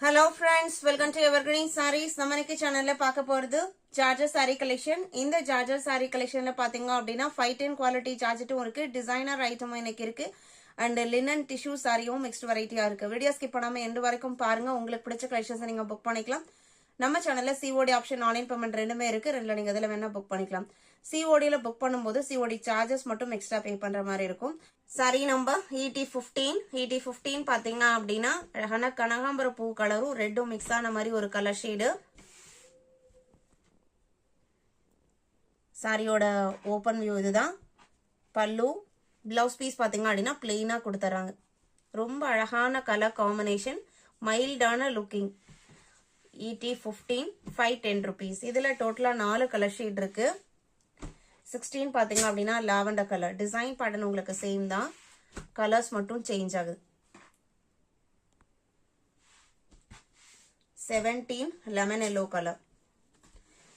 Hello friends, welcome to Evergreen Sarees. நம்ம இன்னைக்கு சேனல்ல பார்க்க போறது ஜார்ஜர் saree collection. இந்த ஜார்ஜர் saree collectionல பாத்தீங்க அப்படினா 510 குவாலிட்டி ஜார்ஜெட்டும் இருக்கு, டிசைனர் ஐட்டமும் இன்னைக்கு இருக்கு and linen tissue சாரியும் mixed variety-ஆ இருக்கு. வீடியோ ஸ்கிப் பண்ணாம எண்ட் வரைக்கும் பாருங்க, உங்களுக்கு பிடிச்ச கலெக்ஷன்ஸ் நீங்க புக் பண்ணிக்கலாம். நம்ம சேனல்ல COD ஆப்ஷன் ஆன்லைன் பேமெண்ட் ரெண்டுமே இருக்கு, ரெண்டுல நீங்க எதுல வேணா புக் பண்ணிக்கலாம். COD-ல புக் பண்ணும்போது COD சார்ஜஸ் மட்டும் எக்ஸ்ட்ரா பே பண்ற மாதிரி இருக்கும். சாரி நம்பர் ET15 பாத்தீங்க அப்படின்னா அழகான கனகாம்பர பூ கலரும் ரெட்டும் மிக்ஸ் ஆன மாதிரி ஒரு கலர் ஷேடு. சாரியோட ஓபன் வியூ இதுதான். பல்லு பிளவுஸ் பீஸ் பாத்தீங்க அப்படின்னா பிளெயினா கொடுத்துறாங்க. ரொம்ப அழகான கலர் காம்பினேஷன், மைல்டான லுக்கிங். ET15 510 rupees. இதுல டோட்டலா 4 கலர் ஷேட் இருக்கு. 16 பாத்தீங்க அப்படின்னா லாவெண்டர் கலர். டிசைன் பேட்டர்ன் உங்களுக்கு சேம் தான், கலர்ஸ் மட்டும் சேஞ்ச் ஆகுது. 17 லெமன் எல்லோ கலர்.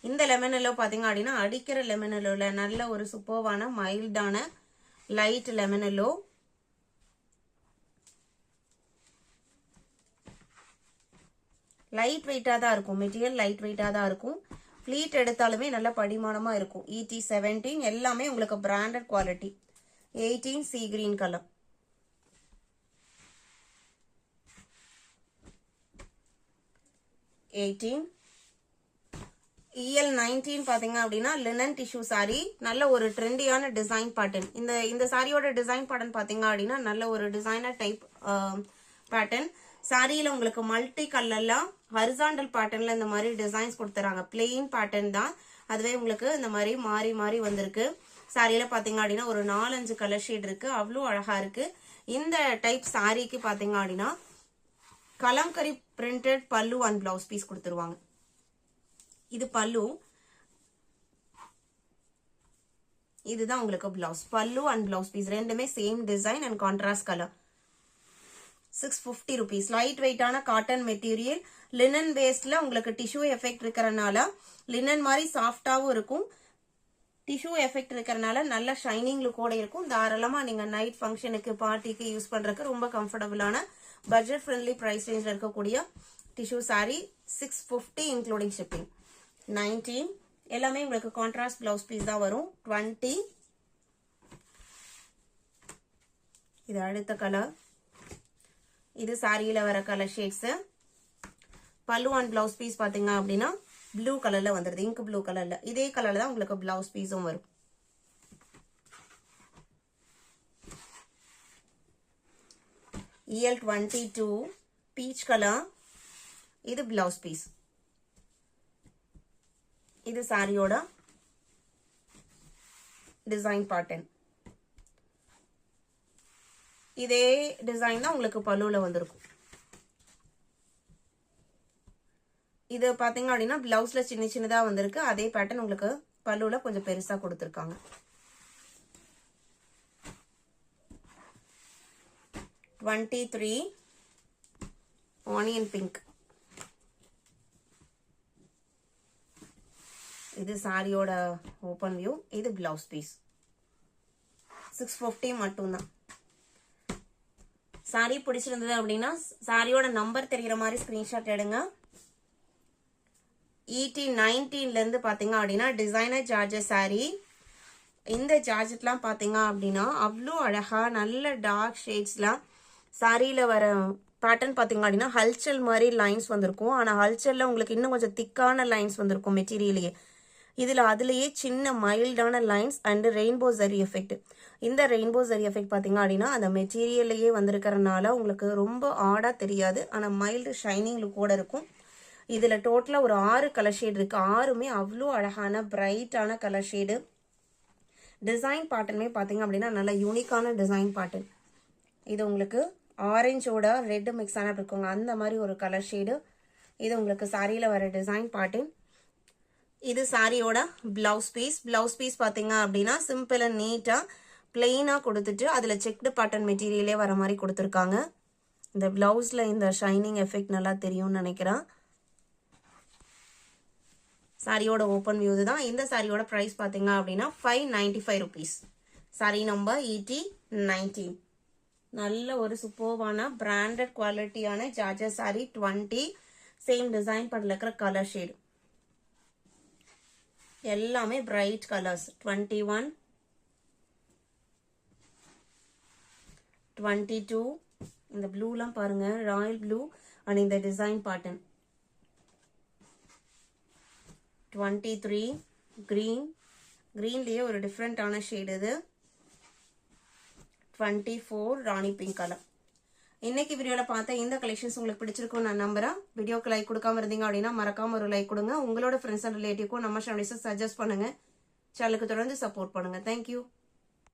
இந்த லெமன் எல்லோ பாத்தீங்க அப்படின்னா அடிக்கிற லெமன் எல்லோல நல்ல ஒரு சூப்பர்வான மைல்டான லைட் லெமன் எல்லோ. லைட் வெயிட்டா தான் இருக்கும், மெட்டீரியல் லைட் வெயிட்டா தான் இருக்கும். ஃபிளீட் எடுத்தாலுமே நல்ல படிமானமா இருக்கும். ET17 எல்லாமே உங்களுக்கு branded quality. 18 C green colour. EL19 பாத்தீங்க அப்படின்னா லினன் டிஷ்யூ சாரி. நல்ல ஒரு ட்ரெண்டியான டிசைன் பேட்டர்ன். இந்த சாரியோட டிசைன் பேட்டர்ன் பாத்தீங்க அப்படின்னா நல்ல ஒரு டிசைனர் டைப் பேட்டர்ன். சாரியில உங்களுக்கு மல்டி கலர்லாம் ஹரிசாண்டல் பேட்டர்ன்ல இந்த மாதிரி டிசைன்ஸ் கொடுத்துறாங்க. பிளெயின் பேட்டர்ன் தான், அதுவே உங்களுக்கு இந்த மாதிரி மாறி மாறி வந்திருக்கு. சாரியில பாத்தீங்க அப்படின்னா ஒரு 4-5 கலர் ஷேட் இருக்கு, அவ்வளோ அழகா இருக்கு. இந்த டைப் சாரிக்கு பாத்தீங்க அப்படின்னா கலம்கரி பிரிண்டட் பல்லு அண்ட் பிளவுஸ் பீஸ் கொடுத்துருவாங்க. இது பல்லு, இதுதான் உங்களுக்கு பிளவுஸ். பல்லு அண்ட் பிளவுஸ் பீஸ் ரெண்டுமே same design and contrast colour. 650 rupees. Light வெயிட்டான காட்டன் மெட்டீரியல், லினன் பேஸ்ட்ல உங்களுக்கு டிஷ்யூ எஃபெக்ட் இருக்கிறனால லினன் மாதிரி சாஃப்டாவும் இருக்கும். டிஷ்யூ எஃபெக்ட் இருக்கிறனால நல்ல ஷைனிங் லுக்கோட இருக்கும். தாராளமா நீங்க நைட் ஃபங்க்ஷனுக்கு பார்ட்டிக்கு யூஸ் பண்றதுக்கு ரொம்ப கம்ஃபர்டபுளான பட்ஜெட் ஃப்ரெண்ட்லி பிரைஸ் ரேஞ்ச்ல இருக்கக்கூடிய டிஷ்யூ சாரி. 650 including shipping. 19 எல்லாமே உங்களுக்கு கான்ட்ராஸ்ட் பிளவுஸ் பீஸ் தான் வரும். 20 இது அடுத்த கலர். இது சாரியில வர கலர் ஷேட்ஸ். பல்லு அண்ட் பிளவுஸ் பீஸ் பாத்தீங்க அப்படின்னா ப்ளூ கலர்ல வந்துருது, இங்க் ப்ளூ கலர்ல. இதே கலர்ல தான் உங்களுக்கு பிளவுஸ் பீஸும் வரும். EL22 peach colour. இது பிளவுஸ் பீஸ். இது சாரியோட டிசைன் பேட்டர்ன். இதே டிசைன் தான் உங்களுக்கு பல்லுல வந்திருக்கும். இது பாத்தீங்க அப்படின்னா பிளவுஸ்ல சின்ன சின்னதா வந்திருக்கு, அதே பேட்டர்ன் உங்களுக்கு பல்லுல கொஞ்சம் பெருசா கொடுத்திருக்காங்க. 23 ஆனியன் பிங்க். இது சாரியோட ஓபன் வியூ, இது பிளவுஸ் பீஸ். 650 மட்டும்தான். சாரி பிடிச்சிருந்தது அப்படின்னா சாரியோட நம்பர் தெரிகிற மாதிரி ஸ்கிரீன்ஷாட் எடுங்க. ET19ல இருந்து பாத்தீங்க அப்படின்னா டிசைனர் ஜார்ஜெட் சாரி. இந்த ஜார்ஜெட்லாம் பாத்தீங்க அப்படின்னா அவ்வளோ அழகா நல்ல டார்க் ஷேட்ஸ்லாம். சாரியில வர பேட்டர்ன் பாத்தீங்க அப்படின்னா ஹல்சல் மாதிரி லைன்ஸ் வந்திருக்கும், ஆனா ஹல்சல்ல உங்களுக்கு இன்னும் கொஞ்சம் திக்கான லைன்ஸ் வந்திருக்கும் மெட்டீரியலையே. அதுலயே சின்ன மைல்டான lines and rainbow zari effect. இந்த ரெயின்போ ஜரி எஃபெக்ட் பாத்தீங்க அப்படின்னா அந்த மெட்டீரியல்லையே வந்திருக்கிறதுனால உங்களுக்கு ரொம்ப ஆடா தெரியாது, ஆனா மைல்டு ஷைனிங் லுக்கோட இருக்கும். இதுல டோட்டலா ஒரு 6 கலர் ஷேட் இருக்கு, 6மே அவ்வளோ அழகான பிரைட்டான கலர் ஷேடு. டிசைன் பேட்டர்னுமே பாத்தீங்க அப்படின்னா நல்ல யூனிக்கான டிசைன் பேட்டர்ன். இது உங்களுக்கு ஆரஞ்சோட ரெட் மிக்ஸ் ஆன இருக்குங்க, அந்த மாதிரி ஒரு கலர் ஷேடு. இது உங்களுக்கு சாரியில வர டிசைன் பேட்டர்ன். இது சாரியோட பிளவுஸ் பீஸ். பிளவுஸ் பீஸ் பாத்தீங்க அப்படின்னா சிம்பிள் அண்ட் நீட்டா பிளெயினா கொடுத்துட்டு அதுல செக்டு பேட்டர்ன் மெட்டீரியலே வர மாதிரி கொடுத்துருக்காங்க. இந்த பிளவுஸ்ல இந்த ஷைனிங் எஃபெக்ட் நல்லா தெரியும்னு நினைக்கிறேன். சாரியோட ஓபன் வியூ தான். இந்த சாரியோட பிரைஸ் பாத்தீங்க அப்படின்னா 595 rupees. Sorry number ET19. நல்ல ஒரு சூப்பர்வான பிராண்டட் குவாலிட்டியான ஜார்ஜஸ் சாரி 20 சேம் டிசைன் பண்ணல இருக்கிற கலர் ஷேடு எல்லாமே பிரைட் கலர்ஸ் 21 22 இந்த ப்ளூலாம் பாருங்க ராயல் ப்ளூ அண்ட் இந்த டிசைன் பேட்டர்ன் 23 கிரீன் கிரீன்லயே ஒரு டிஃப்ரெண்டான ஷேடு இது 24 ராணி பிங்க் கலர். இன்னைக்கு வீடியோல பார்த்த இந்த கலெக்ஷன்ஸ் உங்களுக்கு பிடிச்சிருக்கும் நான் நம்புறேன். வீடியோக்கு லைக் கொடுக்காம இருந்தீங்க அப்படின்னா மறக்காம ஒரு லைக் கொடுங்க. உங்களோட ஃப்ரெண்ட்ஸ் அண்ட் ரிலேட்டிவ்க்கும் நம்ம சேனல்ஸை சஜஸ்ட் பண்ணுங்க. சேனலுக்கு தொடர்ந்து சப்போர்ட் பண்ணுங்க. தேங்க்யூ.